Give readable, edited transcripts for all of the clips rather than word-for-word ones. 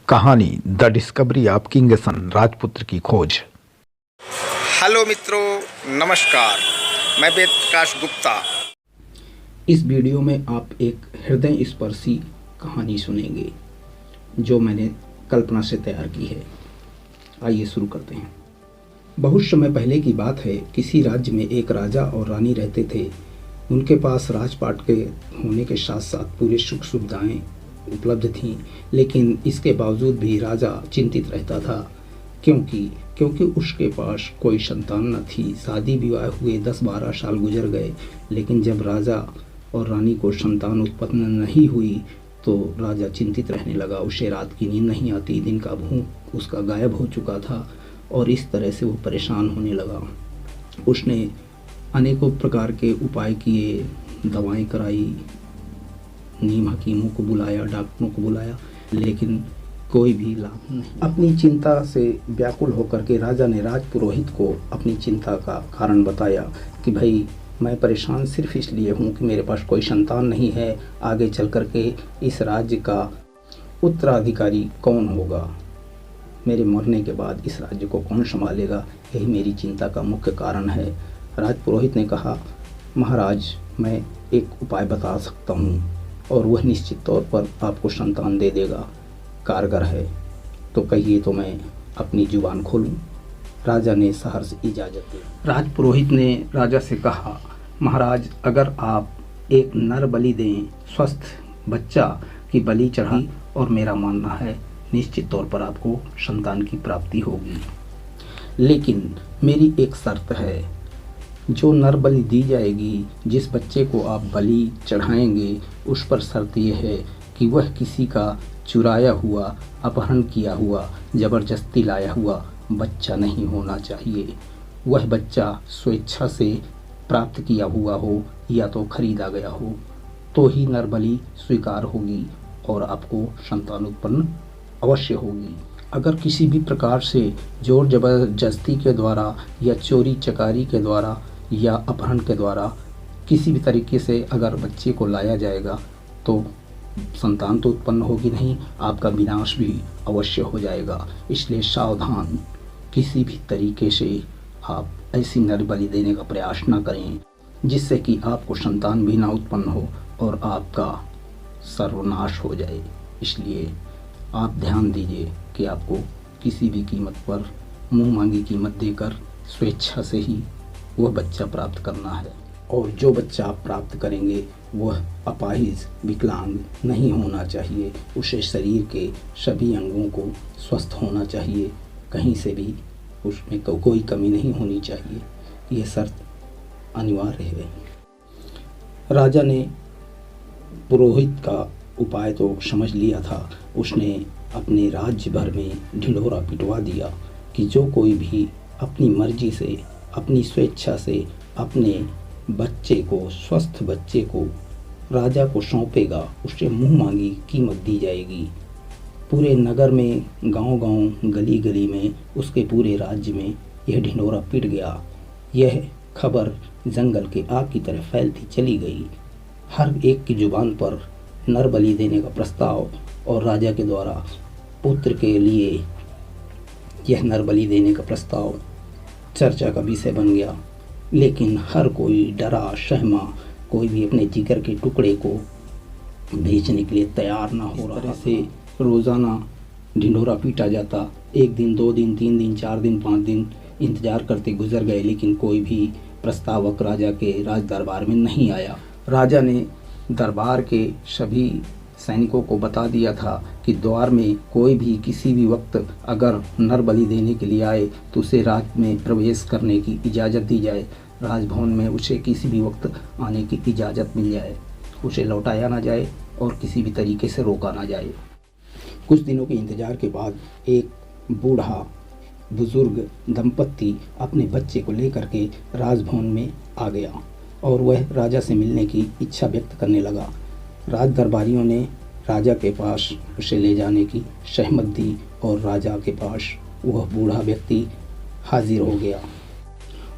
कहानी the discovery of king सन राजपुत्र की खोज। हेलो मित्रों, नमस्कार। मैं वेद प्रकाश गुप्ता। इस वीडियो में आप एक हृदय स्पर्शी कहानी सुनेंगे जो मैंने कल्पना से तैयार की है। आइए शुरू करते हैं। बहुत समय पहले की बात है। किसी राज्य में एक राजा और रानी रहते थे। उनके पास राजपाट के होने के साथ साथ पूरे सुख सुविधाएं उपलब्ध थीं, लेकिन इसके बावजूद भी राजा चिंतित रहता था क्योंकि उसके पास कोई संतान न थी। शादी विवाह हुए 10-12 साल गुजर गए, लेकिन जब राजा और रानी को संतान उत्पन्न नहीं हुई तो राजा चिंतित रहने लगा। उसे रात की नींद नहीं आती, दिन का भूख उसका गायब हो चुका था और इस तरह से वो परेशान होने लगा। उसने अनेकों प्रकार के उपाय किए, दवाएं कराई, नीम हकीमों को बुलाया, डॉक्टरों को बुलाया, लेकिन कोई भी लाभ नहीं। अपनी चिंता से व्याकुल होकर के राजा ने राजपुरोहित को अपनी चिंता का कारण बताया कि भाई, मैं परेशान सिर्फ इसलिए हूँ कि मेरे पास कोई संतान नहीं है। आगे चल कर के इस राज्य का उत्तराधिकारी कौन होगा? मेरे मरने के बाद इस राज्य को कौन संभालेगा? यही मेरी चिंता का मुख्य कारण है। राजपुरोहित ने कहा, महाराज, मैं एक उपाय बता सकता हूँ और वह निश्चित तौर पर आपको संतान दे देगा, कारगर है। तो कहिए तो मैं अपनी जुबान खोलूं? राजा ने सहर्ष इजाज़त दी। राजपुरोहित ने राजा से कहा, महाराज, अगर आप एक नर बलि दें, स्वस्थ बच्चा की बलि चढ़ाई, और मेरा मानना है निश्चित तौर पर आपको संतान की प्राप्ति होगी। लेकिन मेरी एक शर्त है। जो नर बलि दी जाएगी, जिस बच्चे को आप बलि चढ़ाएंगे, उस पर शर्त यह है कि वह किसी का चुराया हुआ, अपहरण किया हुआ, ज़बरदस्ती लाया हुआ बच्चा नहीं होना चाहिए। वह बच्चा स्वेच्छा से प्राप्त किया हुआ हो या तो खरीदा गया हो, तो ही नर बलि स्वीकार होगी और आपको संतान उत्पन्न अवश्य होगी। अगर किसी भी प्रकार से जोर जबरदस्ती के द्वारा या चोरी चकारी के द्वारा या अपहरण के द्वारा किसी भी तरीके से अगर बच्चे को लाया जाएगा तो संतान तो उत्पन्न होगी नहीं, आपका विनाश भी अवश्य हो जाएगा। इसलिए सावधान, किसी भी तरीके से आप ऐसी नर बलि देने का प्रयास न करें जिससे कि आपको संतान भी ना उत्पन्न हो और आपका सर्वनाश हो जाए। इसलिए आप ध्यान दीजिए कि आपको किसी भी कीमत पर मुंह मांगी कीमत देकर स्वेच्छा से ही वह बच्चा प्राप्त करना है। और जो बच्चा आप प्राप्त करेंगे वह अपाहिज, विकलांग नहीं होना चाहिए। उसे शरीर के सभी अंगों को स्वस्थ होना चाहिए, कहीं से भी उसमें कोई कमी नहीं होनी चाहिए। यह शर्त अनिवार्य है। राजा ने पुरोहित का उपाय तो समझ लिया था। उसने अपने राज्य भर में ढिंढोरा पिटवा दिया कि जो कोई भी अपनी मर्जी से, अपनी स्वेच्छा से अपने बच्चे को, स्वस्थ बच्चे को राजा को सौंपेगा, उसे मुंह मांगी कीमत दी जाएगी। पूरे नगर में, गांव-गांव, गली-गली में, उसके पूरे राज्य में यह ढिंढोरा पिट गया। यह खबर जंगल के आग की तरह फैलती चली गई। हर एक की जुबान पर नर बलि देने का प्रस्ताव और राजा के द्वारा पुत्र के लिए यह नर बलि देने का प्रस्ताव चर्चा का विषय बन गया। लेकिन हर कोई डरा सहमा, कोई भी अपने जिगर के टुकड़े को भेजने के लिए तैयार ना हो रहा से रोज़ाना ढिंढोरा पीटा जाता। 1 दिन, 2 दिन, 3 दिन, 4 दिन, 5 दिन इंतजार करते गुजर गए, लेकिन कोई भी प्रस्तावक राजा के राज दरबार में नहीं आया। राजा ने दरबार के सभी सैनिकों को बता दिया था कि द्वार में कोई भी किसी भी वक्त अगर नर बलि देने के लिए आए तो उसे राज में प्रवेश करने की इजाज़त दी जाए। राजभवन में उसे किसी भी वक्त आने की इजाज़त मिल जाए, उसे लौटाया ना जाए और किसी भी तरीके से रोका ना जाए। कुछ दिनों के इंतज़ार के बाद एक बूढ़ा बुजुर्ग दंपत्ति अपने बच्चे को लेकर के राजभवन में आ गया और वह राजा से मिलने की इच्छा व्यक्त करने लगा। राज दरबारियों ने राजा के पास उसे ले जाने की सहमत दी और राजा के पास वह बूढ़ा व्यक्ति हाजिर हो गया।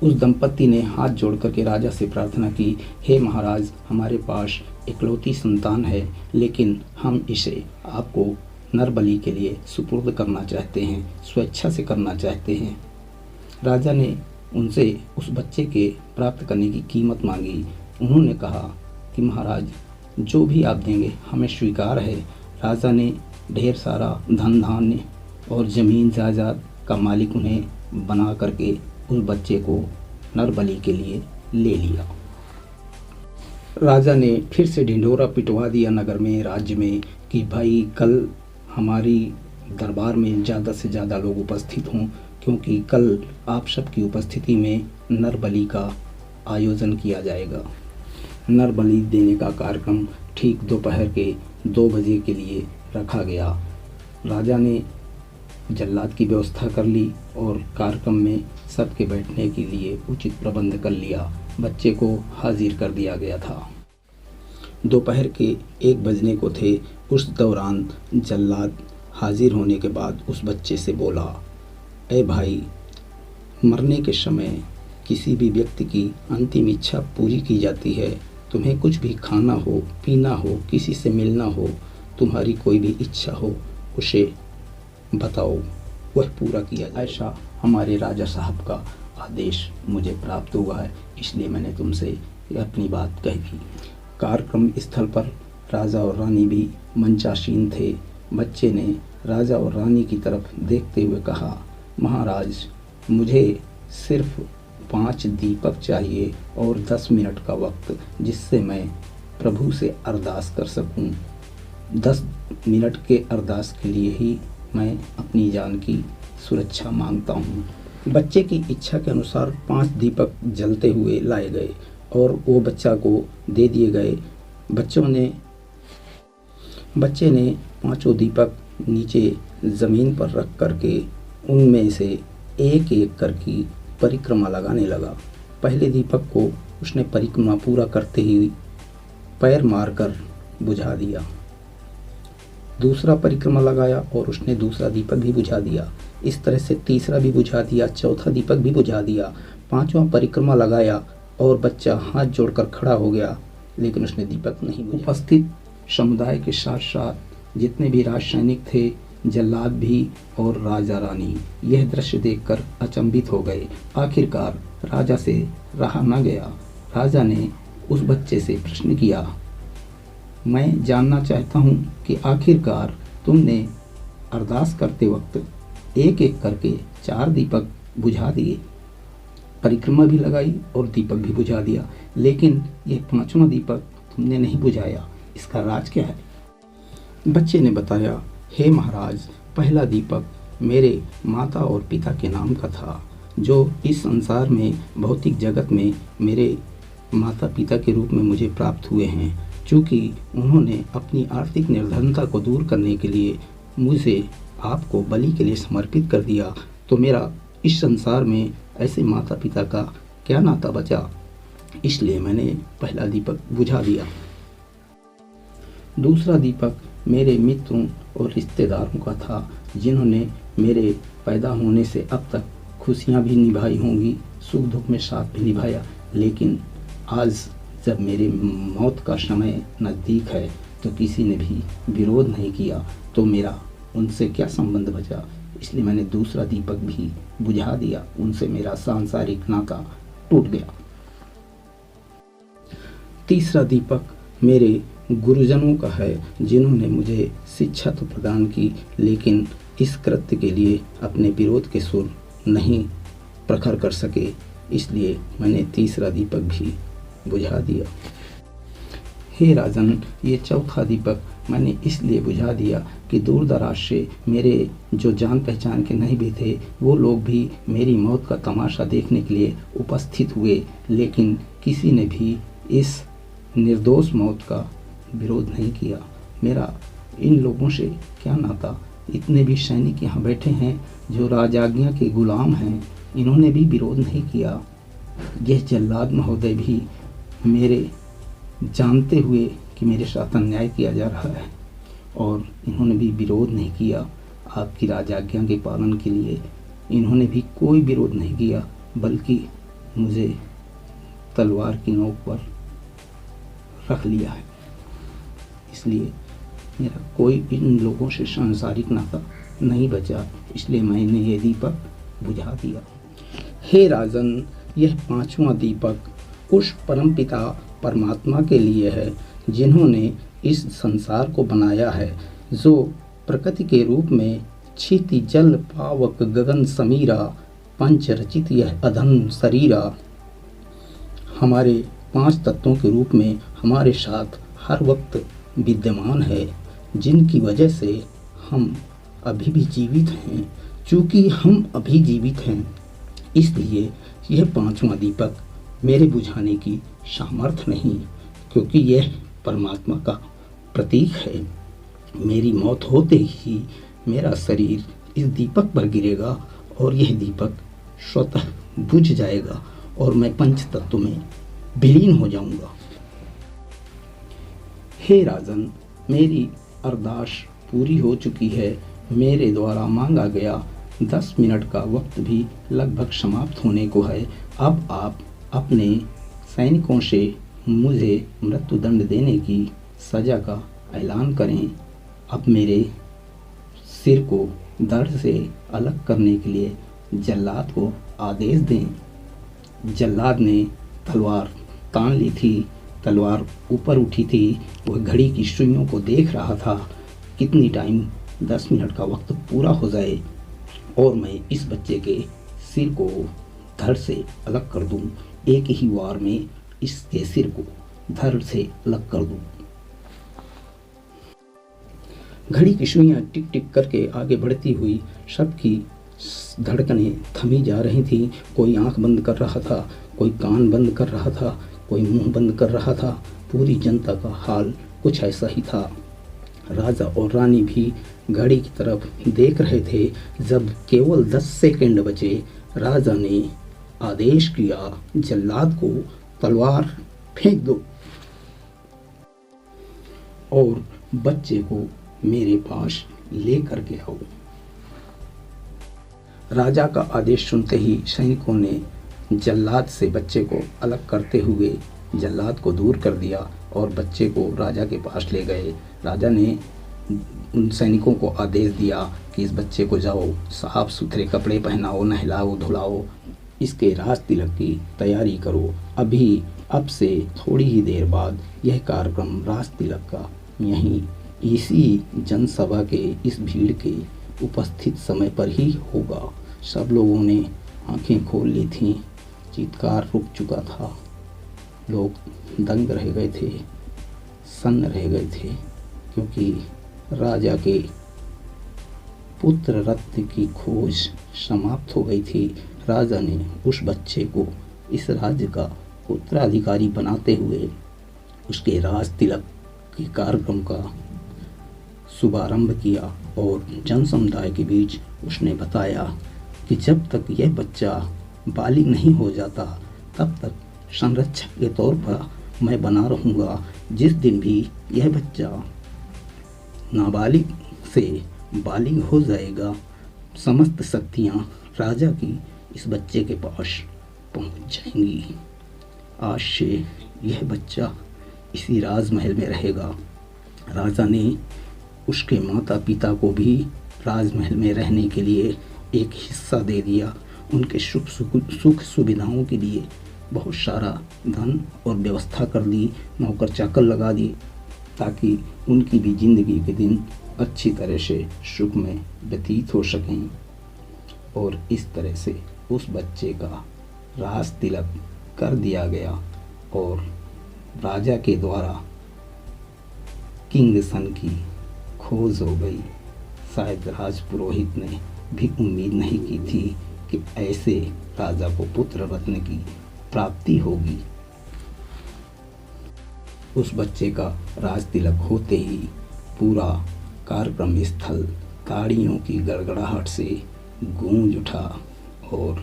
उस दंपत्ति ने हाथ जोड़ करके राजा से प्रार्थना की, हे महाराज, हमारे पास इकलौती संतान है, लेकिन हम इसे आपको नरबलि के लिए सुपुर्द करना चाहते हैं, स्वेच्छा से करना चाहते हैं। राजा ने उनसे उस बच्चे के प्राप्त करने की कीमत मांगी। उन्होंने कहा कि महाराज, जो भी आप देंगे हमें स्वीकार है। राजा ने ढेर सारा धन धान्य और ज़मीन जायदाद का मालिक उन्हें बना करके उस बच्चे को नरबलि के लिए ले लिया। राजा ने फिर से ढिंढोरा पिटवा दिया नगर में, राज्य में, कि भाई कल हमारी दरबार में ज़्यादा से ज़्यादा लोग उपस्थित हों, क्योंकि कल आप सबकी उपस्थिति में नरबलि का आयोजन किया जाएगा। नरबलि देने का कार्यक्रम ठीक दोपहर के 2 बजे के लिए रखा गया। राजा ने जल्लाद की व्यवस्था कर ली और कार्यक्रम में सबके बैठने के लिए उचित प्रबंध कर लिया। बच्चे को हाजिर कर दिया गया था। दोपहर के 1 बजने को थे। उस दौरान जल्लाद हाजिर होने के बाद उस बच्चे से बोला, ए भाई, मरने के समय किसी भी व्यक्ति की अंतिम इच्छा पूरी की जाती है। तुम्हें कुछ भी खाना हो, पीना हो, किसी से मिलना हो, तुम्हारी कोई भी इच्छा हो, उसे बताओ, वह पूरा किया जाए। ऐसा हमारे राजा साहब का आदेश मुझे प्राप्त हुआ है, इसलिए मैंने तुमसे अपनी बात कही। कार्यक्रम स्थल पर राजा और रानी भी मंचासीन थे। बच्चे ने राजा और रानी की तरफ देखते हुए कहा, महाराज, मुझे सिर्फ 5 दीपक चाहिए और 10 मिनट का वक्त, जिससे मैं प्रभु से अरदास कर सकूं। 10 मिनट के अरदास के लिए ही मैं अपनी जान की सुरक्षा मांगता हूं। बच्चे की इच्छा के अनुसार 5 दीपक जलते हुए लाए गए और वो बच्चा को दे दिए गए। बच्चे ने 5 दीपक नीचे ज़मीन पर रख करके उनमें से एक एक करके परिक्रमा लगाने लगा। पहले दीपक को उसने परिक्रमा पूरा करते ही पैर मारकर बुझा दिया। दूसरा परिक्रमा लगाया और उसने दूसरा दीपक भी बुझा दिया। इस तरह से तीसरा भी बुझा दिया, चौथा दीपक भी बुझा दिया। 5वां परिक्रमा लगाया और बच्चा हाथ जोड़कर खड़ा हो गया, लेकिन उसने दीपक नहीं बुझा। उपस्थित समुदाय के साथ साथ जितने भी राज सैनिक थे, जल्लाद भी और राजा रानी यह दृश्य देखकर अचंभित हो गए। आखिरकार राजा से रहा न गया। राजा ने उस बच्चे से प्रश्न किया, मैं जानना चाहता हूँ कि आखिरकार तुमने अरदास करते वक्त एक एक करके 4 दीपक बुझा दिए, परिक्रमा भी लगाई और दीपक भी बुझा दिया, लेकिन यह 5वां दीपक तुमने नहीं बुझाया, इसका राज क्या है? बच्चे ने बताया, हे महाराज, पहला दीपक मेरे माता और पिता के नाम का था, जो इस संसार में भौतिक जगत में मेरे माता पिता के रूप में मुझे प्राप्त हुए हैं। चूँकि उन्होंने अपनी आर्थिक निर्धनता को दूर करने के लिए मुझे आपको बलि के लिए समर्पित कर दिया, तो मेरा इस संसार में ऐसे माता पिता का क्या नाता बचा, इसलिए मैंने पहला दीपक बुझा दिया। दूसरा दीपक मेरे मित्रों और रिश्तेदारों का था, जिन्होंने मेरे पैदा होने से अब तक खुशियाँ भी निभाई होंगी, सुख दुख में साथ भी निभाया, लेकिन आज जब मेरे मौत का समय नज़दीक है तो किसी ने भी विरोध नहीं किया, तो मेरा उनसे क्या संबंध बचा, इसलिए मैंने दूसरा दीपक भी बुझा दिया। उनसे मेरा सांसारिक नाता टूट गया। तीसरा दीपक मेरे गुरुजनों का है, जिन्होंने मुझे शिक्षा तो प्रदान की, लेकिन इस कृत्य के लिए अपने विरोध के सुर नहीं प्रखर कर सके, इसलिए मैंने तीसरा दीपक भी बुझा दिया। हे राजन, ये चौथा दीपक मैंने इसलिए बुझा दिया कि दूर दराज से मेरे जो जान पहचान के नहीं भी थे, वो लोग भी मेरी मौत का तमाशा देखने के लिए उपस्थित हुए, लेकिन किसी ने भी इस निर्दोष मौत का विरोध नहीं किया। मेरा इन लोगों से क्या नाता? इतने भी सैनिक यहाँ बैठे हैं जो राजाज्ञा के गुलाम हैं, इन्होंने भी विरोध नहीं किया। यह जल्लाद महोदय भी मेरे जानते हुए कि मेरे साथ अन्याय किया जा रहा है, और इन्होंने भी विरोध नहीं किया। आपकी राजाज्ञा के पालन के लिए इन्होंने भी कोई विरोध नहीं किया, बल्कि मुझे तलवार की नोक पर रख लिया है। इसलिए मेरा कोई इन लोगों से सांसारिक नाता नहीं बचा, इसलिए मैंने ये दीपक बुझा दिया। हे राजन, यह 5वां दीपक उस परमपिता परमात्मा के लिए है जिन्होंने इस संसार को बनाया है, जो प्रकृति के रूप में क्षिति जल पावक गगन समीरा पंच रचित यह अधम शरीरा हमारे 5 तत्वों के रूप में हमारे साथ हर वक्त विद्यमान है, जिनकी वजह से हम अभी भी जीवित हैं। चूँकि हम अभी जीवित हैं, इसलिए यह 5वां दीपक मेरे बुझाने की सामर्थ्य नहीं, क्योंकि यह परमात्मा का प्रतीक है। मेरी मौत होते ही मेरा शरीर इस दीपक पर गिरेगा और यह दीपक स्वतः बुझ जाएगा और मैं पंच तत्व में विलीन हो जाऊंगा। हे राजन, मेरी अरदास पूरी हो चुकी है। मेरे द्वारा मांगा गया 10 मिनट का वक्त भी लगभग समाप्त होने को है। अब आप अपने सैनिकों से मुझे मृत्युदंड देने की सज़ा का ऐलान करें। अब मेरे सिर को धड़ से अलग करने के लिए जल्लाद को आदेश दें। जल्लाद ने तलवार तान ली थी, तलवार ऊपर उठी थी। वह घड़ी की सुइयों को देख रहा था, कितनी टाइम 10 मिनट का वक्त पूरा हो जाए और मैं इस बच्चे के सिर को धड़ से अलग कर दूं। एक ही वार में इसके सिर को धड़ से अलग कर दूं। घड़ी की सुइयां टिक टिक करके आगे बढ़ती हुई सबकी धड़कनें थमी जा रही थी। कोई आंख बंद कर रहा था, कोई कान बंद कर रहा था, कोई मुंह बंद कर रहा था। पूरी जनता का हाल कुछ ऐसा ही था। राजा और रानी भी घड़ी की तरफ देख रहे थे। जब केवल 10 सेकंड बचे, राजा ने आदेश किया, जल्लाद को तलवार फेंक दो और बच्चे को मेरे पास लेकर के आओ। राजा का आदेश सुनते ही सैनिकों ने जल्लाद से बच्चे को अलग करते हुए जल्लाद को दूर कर दिया और बच्चे को राजा के पास ले गए। राजा ने उन सैनिकों को आदेश दिया कि इस बच्चे को जाओ, साफ सुथरे कपड़े पहनाओ, नहलाओ धुलाओ, इसके राज तिलक की तैयारी करो। अब से थोड़ी ही देर बाद यह कार्यक्रम राज तिलक का यहीं इसी जनसभा के इस भीड़ के उपस्थित समय पर ही होगा। सब लोगों ने आंखें खोल ली थीं, चित्कार रुक चुका था, लोग दंग रह गए थे, सन्न रह गए थे, क्योंकि राजा के पुत्र रत्न की खोज समाप्त हो गई थी। राजा ने उस बच्चे को इस राज्य का उत्तराधिकारी बनाते हुए उसके राज तिलक के कार्यक्रम का शुभारंभ किया और जन समुदाय के बीच उसने बताया कि जब तक यह बच्चा बालिग नहीं हो जाता तब तक संरक्षक के तौर पर मैं बना रहूँगा। जिस दिन भी यह बच्चा नाबालिग से बालिग हो जाएगा, समस्त शक्तियाँ राजा की इस बच्चे के पास पहुँच जाएंगी। आज से यह बच्चा इसी राजमहल में रहेगा। राजा ने उसके माता पिता को भी राजमहल में रहने के लिए एक हिस्सा दे दिया। उनके सुख सुविधाओं के लिए बहुत सारा धन और व्यवस्था कर दी, नौकर चाकर लगा दी, ताकि उनकी भी जिंदगी के दिन अच्छी तरह से सुख में व्यतीत हो सकें। और इस तरह से उस बच्चे का राज तिलक कर दिया गया और राजा के द्वारा किंग सन की खोज हो गई। शायद राज पुरोहित ने भी उम्मीद नहीं की थी कि ऐसे राजा को पुत्र रत्न की प्राप्ति होगी। उस बच्चे का राज तिलक होते ही पूरा कार्यक्रम स्थल ताड़ियों की गड़गड़ाहट से गूंज उठा और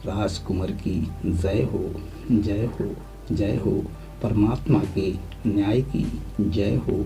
राजकुमार की जय हो, जय हो, जय हो, परमात्मा के न्याय की जय हो,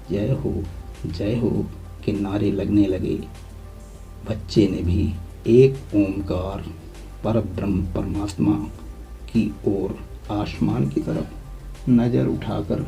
जय हो, जय हो के नारे लगने लगे। बच्चे ने भी एक ओमकार परब्रह्म परमात्मा की ओर आसमान की तरफ नज़र उठाकर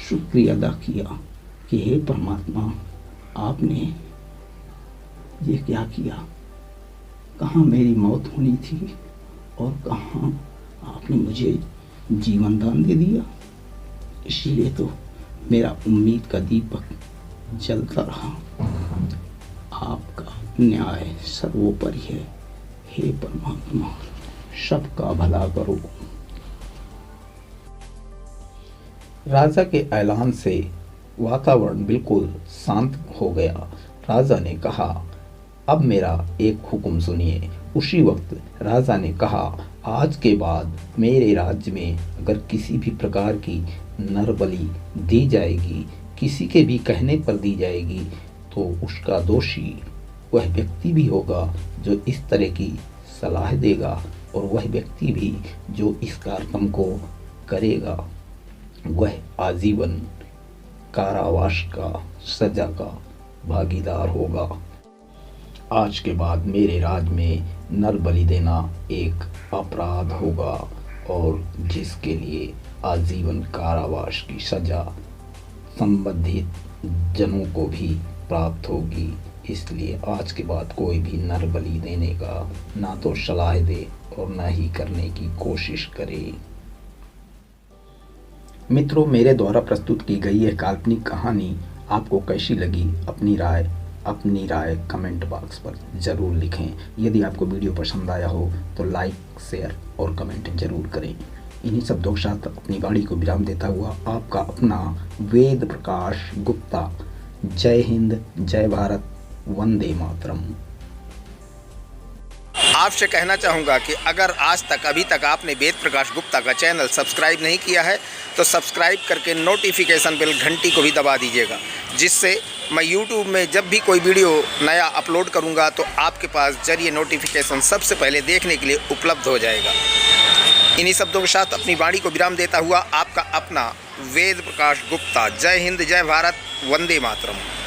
शुक्रिया अदा किया। कि हे परमात्मा, आपने ये क्या किया? कहाँ मेरी मौत होनी थी और कहाँ आपने मुझे जीवन दान दे दिया। इसीलिए तो मेरा उम्मीद का दीपक जलता रहा। आपका न्याय सर्वोपरि है। हे परमात्मा, सबका भला करो। राजा के ऐलान से वातावरण बिल्कुल शांत हो गया। राजा ने कहा, अब मेरा एक हुक्म सुनिए। उसी वक्त राजा ने कहा, आज के बाद मेरे राज्य में अगर किसी भी प्रकार की नर बलि दी जाएगी, किसी के भी कहने पर दी जाएगी, तो उसका दोषी वह व्यक्ति भी होगा जो इस तरह की सलाह देगा, और वह व्यक्ति भी जो इस कार्यक्रम को करेगा वह आजीवन कारावास का सजा का भागीदार होगा। आज के बाद मेरे राज्य में नर बलि देना एक अपराध होगा और जिसके लिए आजीवन कारावास की सजा संबंधित जनों को भी प्राप्त होगी। इसलिए आज के बाद कोई भी नर बलि देने का ना तो सलाह दे और ना ही करने की कोशिश करे। मित्रों, मेरे द्वारा प्रस्तुत की गई यह काल्पनिक कहानी आपको कैसी लगी? अपनी राय कमेंट बॉक्स पर ज़रूर लिखें। यदि आपको वीडियो पसंद आया हो तो लाइक, शेयर और कमेंट जरूर करें। इन्हीं शब्दों के साथ अपनी वाणी को विराम देता हुआ आपका अपना वेद प्रकाश गुप्ता। जय हिंद, जय भारत, वंदे मातरम। आपसे कहना चाहूँगा कि अगर आज तक अभी तक आपने वेद प्रकाश गुप्ता का चैनल सब्सक्राइब नहीं किया है तो सब्सक्राइब करके नोटिफिकेशन बेल घंटी को भी दबा दीजिएगा, जिससे मैं YouTube में जब भी कोई वीडियो नया अपलोड करूँगा तो आपके पास जरिए नोटिफिकेशन सबसे पहले देखने के लिए उपलब्ध हो जाएगा। इन्हीं शब्दों के साथ अपनी वाणी को विराम देता हुआ आपका अपना वेद प्रकाश गुप्ता। जय हिंद, जय भारत, वंदे मातरम।